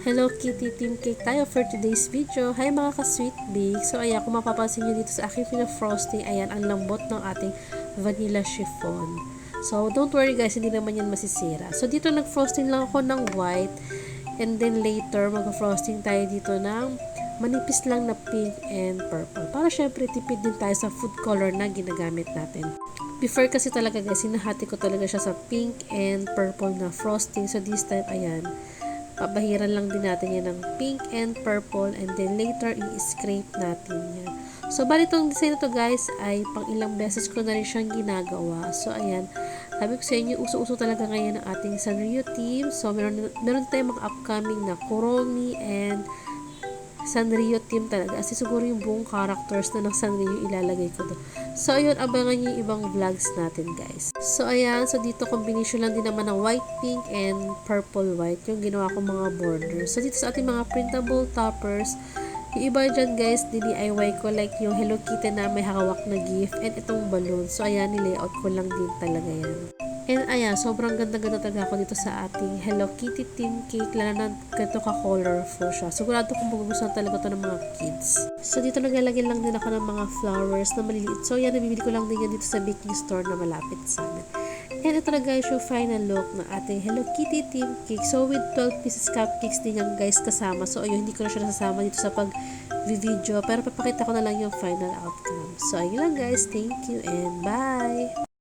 Hello Kitty Team Cake tayo for today's video. Hi mga ka-sweet bake. So ayan, kung mapapansin nyo dito sa aking pina-frosting, ayan, ang lambot ng ating vanilla chiffon. So don't worry guys, hindi naman yan masisira. So dito nag-frosting lang ako ng white. And then later, mag-frosting tayo dito ng manipis lang na pink and purple. Para syempre, tipid din tayo sa food color na ginagamit natin. Before kasi talaga guys, hinahati ko talaga siya sa pink and purple na frosting. So this time, ayan, pabahiran lang din natin yan ng pink and purple and then later i-scrape natin yan. So bali itong design na to guys ay pang ilang beses ko na rin siyang ginagawa. So ayan, sabi ko sa inyo, uso-uso talaga ngayon ang ating Sanrio team. So meron tayong mga upcoming na Kuromi and Sanrio team talaga. Kasi siguro yung buong characters na ng Sanrio ilalagay ko doon. So, ayun, abangan nyo yung ibang vlogs natin, guys. So, ayan. So, dito combination lang din naman ng white, pink, and purple white. Yung ginawa ko mga borders. So, dito sa ating mga printable toppers, yung iba dyan, guys, DIY ko. Like, yung Hello Kitty na may hawak na gift. And itong balloon. So, ayan, nilayout ko lang din talaga yan. And ayan, sobrang ganda-ganda talaga ako dito sa ating Hello Kitty Team Cake. Lalo na ganito ka-colorful siya. Sigurado kung magugustuhan talaga to ng mga kids. So, dito naglalagay lang din ako ng mga flowers na maliliit. So, yan, nabibili ko lang din yan dito sa baking store na malapit sa amin. And ito na guys, yung final look ng ating Hello Kitty Team Cake. So, with 12 pieces cupcakes din yan guys kasama. So, ayun, hindi ko na siya nasasama dito sa pag-video. Pero papakita ko na lang yung final outcome. So, ayun lang guys. Thank you and bye!